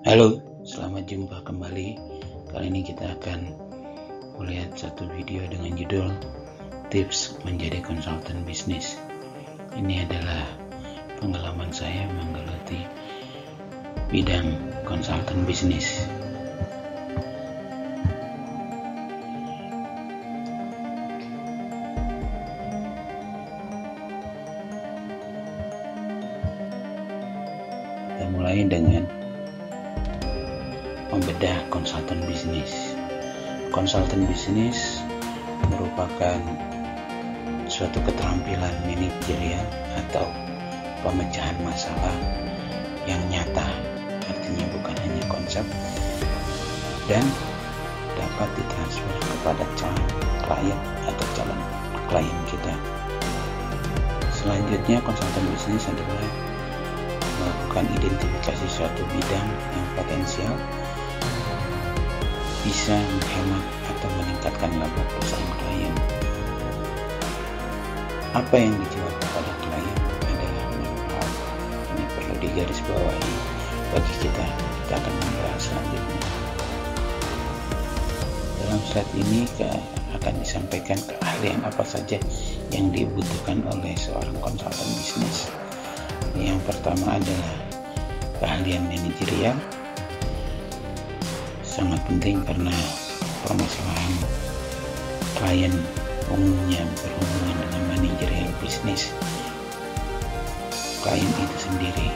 Halo, selamat jumpa kembali. Kali ini kita akan melihat satu video dengan judul Tips Menjadi Konsultan Bisnis. Ini adalah pengalaman saya menggeluti bidang konsultan bisnis. Kita mulai dengan membedah konsultan bisnis. Konsultan bisnis merupakan suatu keterampilan manajerial atau pemecahan masalah yang nyata, artinya bukan hanya konsep, dan dapat ditransfer kepada calon klien atau calon klien kita. Selanjutnya, konsultan bisnis adalah melakukan identifikasi suatu bidang yang potensial bisa menghemat atau meningkatkan laba perusahaan klien. Apa yang dijual kepada klien adalah manfaat. Ini perlu digarisbawahi bagi kita. Kita akan membahas selanjutnya. Dalam slide ini akan disampaikan keahlian apa saja yang dibutuhkan oleh seorang konsultan bisnis. Yang pertama adalah keahlian manajerial. Sangat penting karena permasalahan klien umumnya berhubungan dengan manajerial bisnis klien itu sendiri.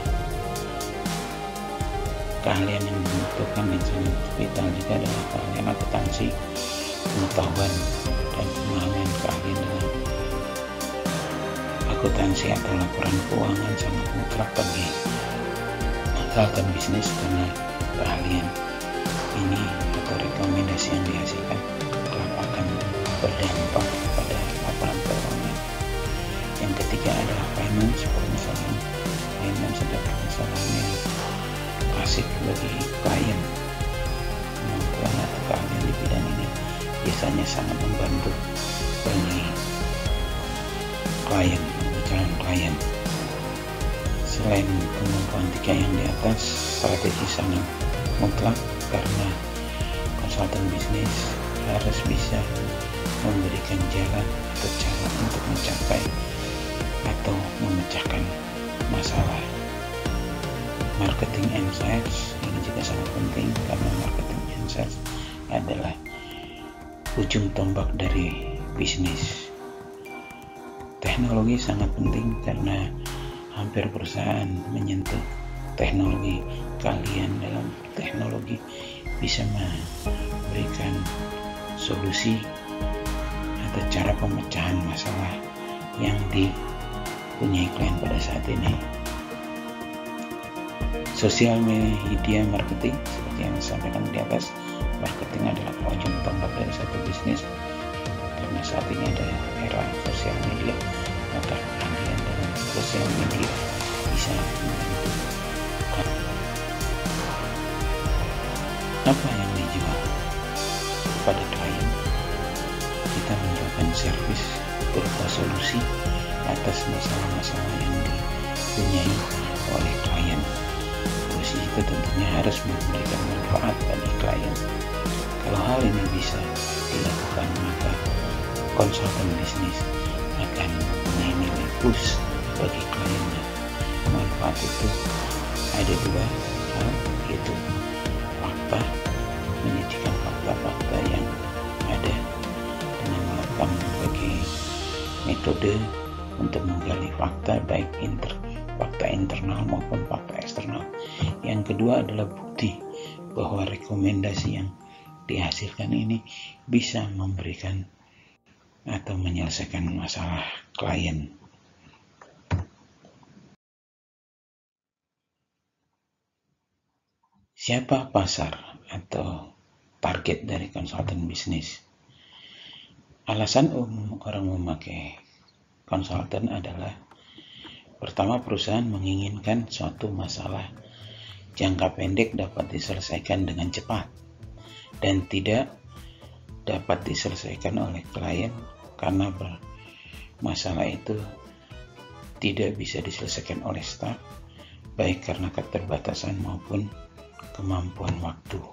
Keahlian yang dibutuhkan yang sangat vital juga adalah keahlian akuntansi, pengetahuan dan pemahaman. Keahlian dalam akuntansi atau laporan keuangan sangat mutlak bagi konsultan bisnis karena keahlian ini atau rekomendasi yang dihasilkan akan berdampak pada laporan keuangan. Yang ketiga adalah finance. Permasalahan finance adalah permasalahan yang klasik bagi klien. Kemampuan atau keahlian di bidang ini biasanya sangat membantu bagi klien atau calon klien. Selain kemampuan tiga yang di atas, strategi sangat mutlak karena konsultan bisnis harus bisa memberikan jalan atau cara untuk mencapai atau memecahkan masalah. Marketing and sales ini juga sangat penting karena marketing and sales adalah ujung tombak dari bisnis. Teknologi sangat penting karena hampir perusahaan menyentuh teknologi. Kalian dalam teknologi bisa memberikan solusi atau cara pemecahan masalah yang dipunyai klien pada saat ini. Sosial media marketing seperti yang disampaikan di atas, marketing adalah ujung tombak dari satu bisnis. Karena saat ini ada era sosial media, maka keahlian dalam sosial media bisa membantu. Apa yang dijual kepada klien? Kita menjualkan servis berupa solusi atas masalah-masalah yang dipunyai oleh klien. Solusi itu tentunya harus memberikan manfaat bagi klien. Kalau hal ini bisa dilakukan, maka konsultan bisnis akan mempunyai nilai plus bagi kliennya. Manfaat itu ada dua hal, yaitu fakta, menyajikan fakta-fakta yang ada dengan melakukan berbagai metode untuk menggali fakta, baik fakta internal maupun fakta eksternal. Yang kedua adalah bukti bahwa rekomendasi yang dihasilkan ini bisa memberikan atau menyelesaikan masalah klien. Siapa pasar atau target dari konsultan bisnis? Alasan umum orang memakai konsultan adalah pertama, perusahaan menginginkan suatu masalah jangka pendek dapat diselesaikan dengan cepat dan tidak dapat diselesaikan oleh klien karena masalah itu tidak bisa diselesaikan oleh staf, baik karena keterbatasan maupun kemampuan waktu.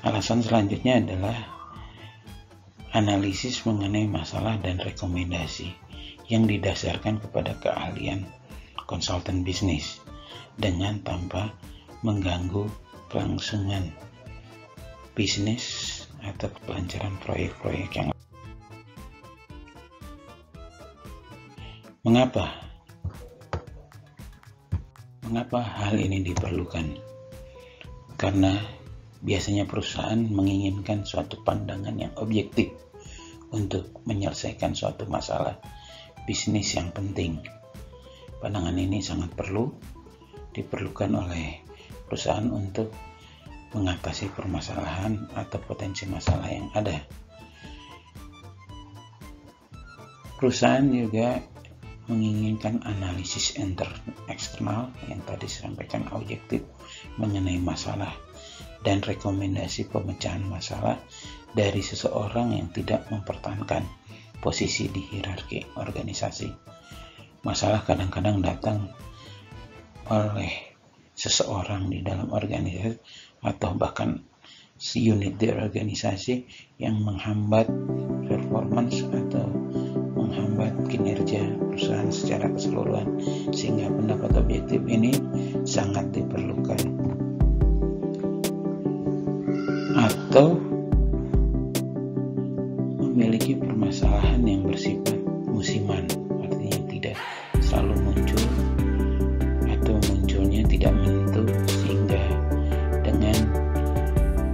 Alasan selanjutnya adalah analisis mengenai masalah dan rekomendasi yang didasarkan kepada keahlian konsultan bisnis dengan tanpa mengganggu kelangsungan bisnis atau kelancaran proyek-proyek yang Mengapa hal ini diperlukan? Karena biasanya perusahaan menginginkan suatu pandangan yang objektif untuk menyelesaikan suatu masalah bisnis yang penting. Pandangan ini sangat diperlukan oleh perusahaan untuk mengatasi permasalahan atau potensi masalah yang ada. Perusahaan juga menginginkan analisis eksternal yang tadi disampaikan objektif mengenai masalah dan rekomendasi pemecahan masalah dari seseorang yang tidak mempertahankan posisi di hierarki organisasi. Masalah kadang-kadang datang oleh seseorang di dalam organisasi atau bahkan unit di organisasi yang menghambat performance atau menghambat kinerja perusahaan secara keseluruhan, sehingga pendapat objektif ini sangat diperlukan. Atau memiliki permasalahan yang bersifat musiman, artinya tidak selalu muncul atau munculnya tidak menentu, sehingga dengan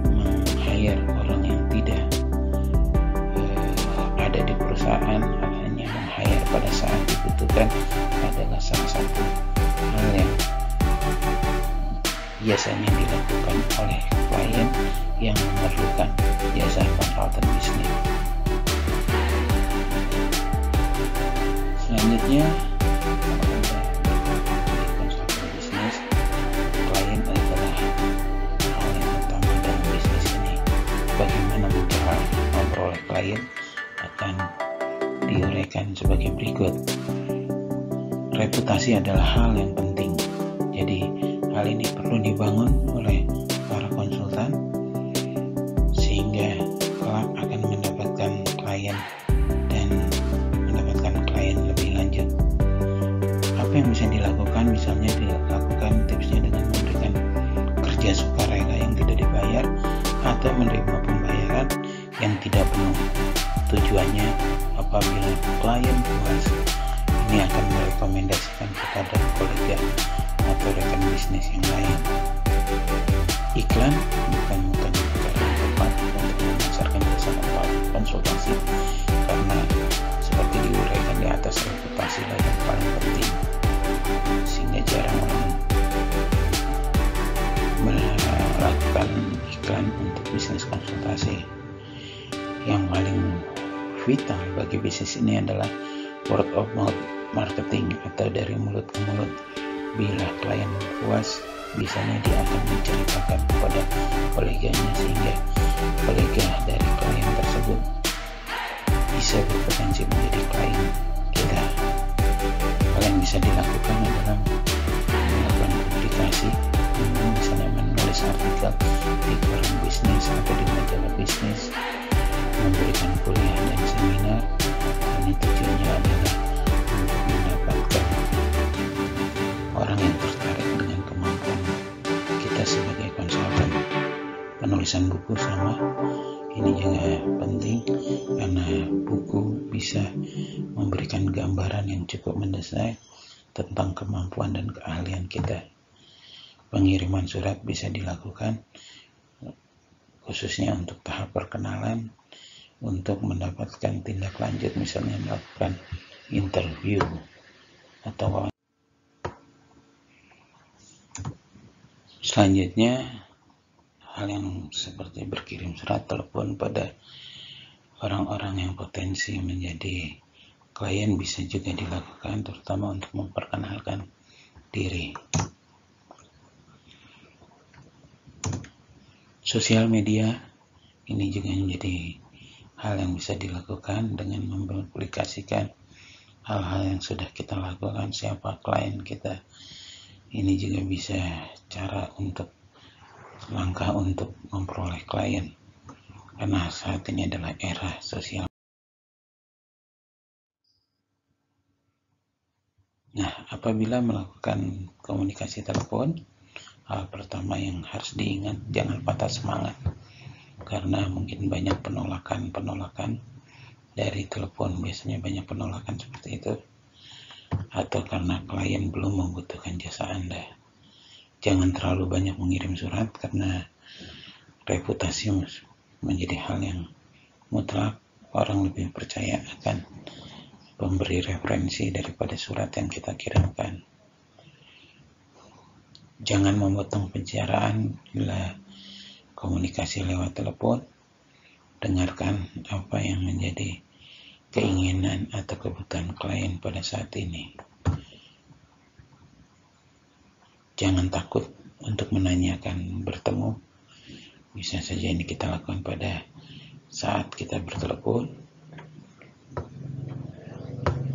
meng-hire orang yang tidak ada di perusahaan, hanya meng-hire pada saat dibutuhkan adalah salah satu hal yang biasanya dilakukan oleh klien yang memerlukan jasa konsultan bisnis. Selanjutnya, konsultan bisnis, klien adalah hal yang utama dalam bisnis ini. Bagaimana cara memperoleh klien akan diuraikan sebagai berikut. Reputasi adalah hal yang penting. Jadi hal ini perlu dibangun oleh para konsultan sehingga kelak akan mendapatkan klien dan mendapatkan klien lebih lanjut. Apa yang bisa dilakukan? Misalnya dilakukan tipsnya dengan memberikan kerja sukarela yang tidak dibayar atau menerima pembayaran yang tidak penuh. Tujuannya apabila klien puas, ini akan merekomendasikan kepada kolega atau rekan bisnis yang lain. Iklan bukan cara yang tepat untuk memasarkan jasa konsultasi, karena seperti diuraikan di atas, reputasi lah yang paling penting, sehingga jarang orang melakukan iklan untuk bisnis konsultasi. Yang paling vital bagi bisnis ini adalah word of mouth marketing atau dari mulut ke mulut. Bila klien puas, biasanya dia akan menceritakan kepada koleganya sehingga kolega dari klien tersebut bisa berpotensi menjadi klien kita. Hal yang bisa dilakukan adalah melakukan publikasi, misalnya menulis artikel di koran bisnis atau di majalah bisnis, memberikan kuliah dan seminar. Ini tujuannya adalah untuk mendapatkan orang yang tertarik dengan kemampuan kita sebagai konsultan. Penulisan buku sama, ini juga penting karena buku bisa memberikan gambaran yang cukup mendesak tentang kemampuan dan keahlian kita. Pengiriman surat bisa dilakukan khususnya untuk tahap perkenalan, untuk mendapatkan tindak lanjut, misalnya melakukan interview atau wawancara. Selanjutnya, hal yang seperti berkirim surat telepon pada orang-orang yang potensi menjadi klien bisa juga dilakukan, terutama untuk memperkenalkan diri. Sosial media ini juga menjadi hal yang bisa dilakukan dengan mempublikasikan hal-hal yang sudah kita lakukan, siapa klien kita Ini juga bisa langkah untuk memperoleh klien, karena saat ini adalah era sosial. Nah, apabila melakukan komunikasi telepon, hal pertama yang harus diingat, jangan patah semangat, karena mungkin banyak penolakan dari telepon. Biasanya banyak penolakan seperti itu, atau karena klien belum membutuhkan jasa Anda. Jangan terlalu banyak mengirim surat, karena reputasi menjadi hal yang mutlak. Orang lebih percaya akan pemberi referensi daripada surat yang kita kirimkan. Jangan memotong pembicaraan bila komunikasi lewat telepon. Dengarkan apa yang menjadi keinginan atau kebutuhan klien pada saat ini. Jangan takut untuk menanyakan bertemu. Bisa saja ini kita lakukan pada saat kita bertelepon.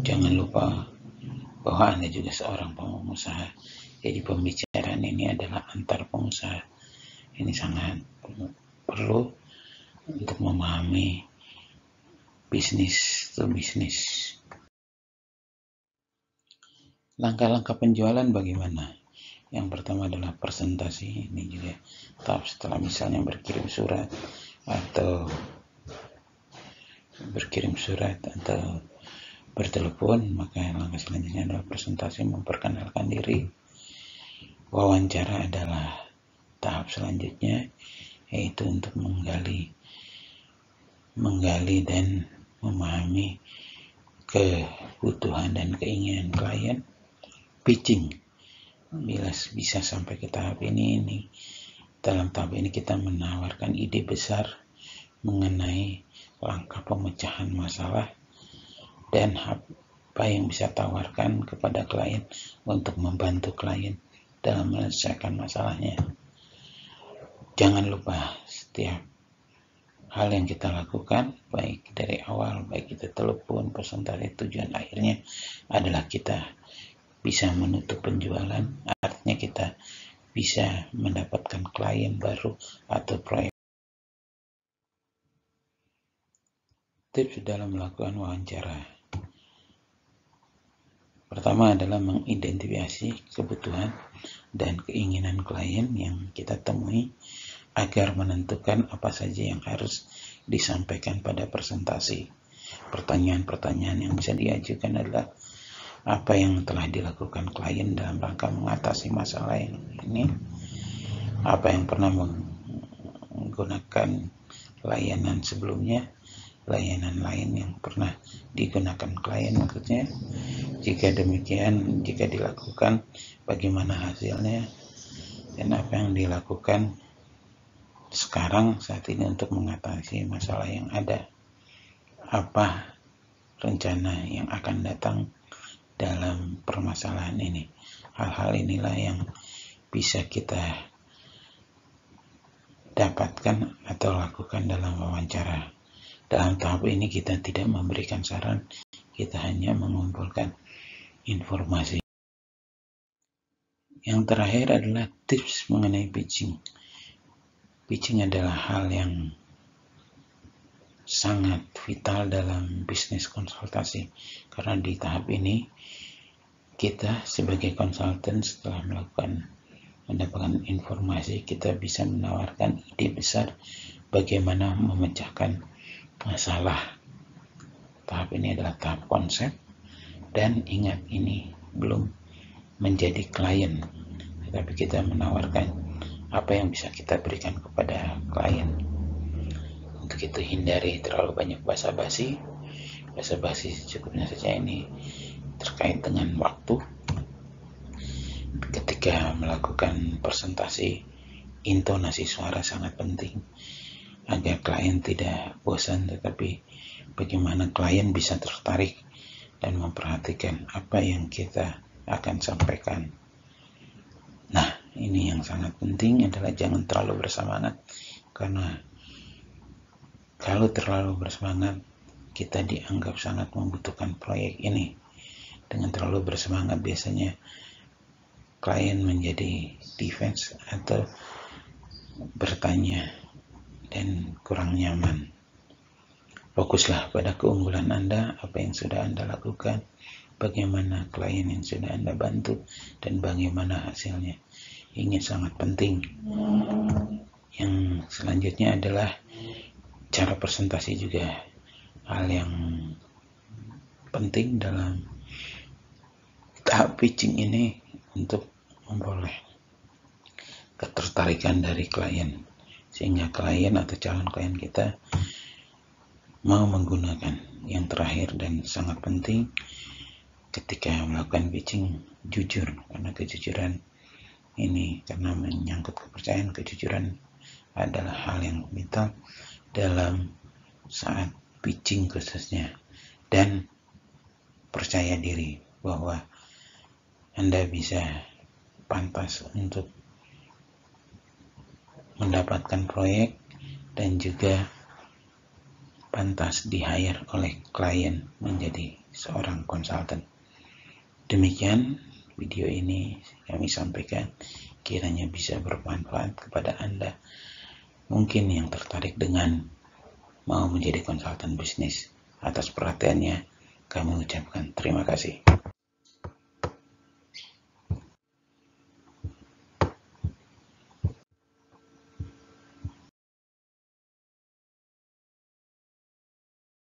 Jangan lupa bahwa Anda juga seorang pengusaha. Jadi pembicaraan ini adalah antar pengusaha. Ini sangat perlu untuk memahami bisnis to bisnis. Langkah-langkah penjualan bagaimana? Yang pertama adalah presentasi. Ini juga tahap setelah misalnya berkirim surat atau bertelepon, maka langkah selanjutnya adalah presentasi, memperkenalkan diri. Wawancara adalah tahap selanjutnya, yaitu untuk menggali dan memahami kebutuhan dan keinginan klien. Pitching, bila bisa sampai ke tahap ini dalam tahap ini kita menawarkan ide besar mengenai langkah pemecahan masalah dan apa yang bisa tawarkan kepada klien untuk membantu klien dalam menyelesaikan masalahnya. Jangan lupa setiap hal yang kita lakukan, baik dari awal, baik kita telepon, presentasi, tujuan akhirnya adalah kita bisa menutup penjualan, artinya kita bisa mendapatkan klien baru atau proyek. Tips dalam melakukan wawancara. Pertama adalah mengidentifikasi kebutuhan dan keinginan klien yang kita temui agar menentukan apa saja yang harus disampaikan pada presentasi. Pertanyaan-pertanyaan yang bisa diajukan adalah apa yang telah dilakukan klien dalam rangka mengatasi masalah ini, apa yang pernah menggunakan layanan sebelumnya, layanan lain yang pernah digunakan klien maksudnya. Jika demikian, jika dilakukan, bagaimana hasilnya, dan apa yang dilakukan sekarang saat ini untuk mengatasi masalah yang ada. Apa rencana yang akan datang dalam permasalahan ini. Hal-hal inilah yang bisa kita dapatkan atau lakukan dalam wawancara. Dalam tahap ini kita tidak memberikan saran, kita hanya mengumpulkan informasi. Yang terakhir adalah tips mengenai pitching. Pitching adalah hal yang sangat vital dalam bisnis konsultasi, karena di tahap ini kita sebagai konsultan setelah mendapatkan informasi, kita bisa menawarkan ide besar bagaimana memecahkan masalah. Tahap ini adalah tahap konsep, dan ingat ini belum menjadi klien, tetapi kita menawarkan apa yang bisa kita berikan kepada klien. Untuk itu hindari terlalu banyak basa-basi. Basa-basi cukupnya saja. Ini terkait dengan waktu. Ketika melakukan presentasi, intonasi suara sangat penting agar klien tidak bosan, tetapi bagaimana klien bisa tertarik dan memperhatikan apa yang kita akan sampaikan. Nah, ini yang sangat penting adalah jangan terlalu bersemangat, karena kalau terlalu bersemangat, kita dianggap sangat membutuhkan proyek ini. Dengan terlalu bersemangat biasanya klien menjadi defense atau bertanya dan kurang nyaman. Fokuslah pada keunggulan Anda, apa yang sudah Anda lakukan, bagaimana klien yang sudah Anda bantu, dan bagaimana hasilnya. Ini sangat penting. Yang selanjutnya adalah cara presentasi juga hal yang penting dalam tahap pitching ini untuk memperoleh ketertarikan dari klien, sehingga klien atau calon klien kita mau menggunakan. Yang terakhir dan sangat penting ketika melakukan pitching, jujur, karena kejujuran ini karena menyangkut kepercayaan. Kejujuran adalah hal yang vital dalam saat pitching khususnya, dan percaya diri bahwa Anda bisa pantas untuk mendapatkan proyek dan juga pantas di-hire oleh klien menjadi seorang konsultan. Demikian video ini kami sampaikan, kiranya bisa bermanfaat kepada Anda. Mungkin yang tertarik dengan mau menjadi konsultan bisnis. Atas perhatiannya kami ucapkan terima kasih.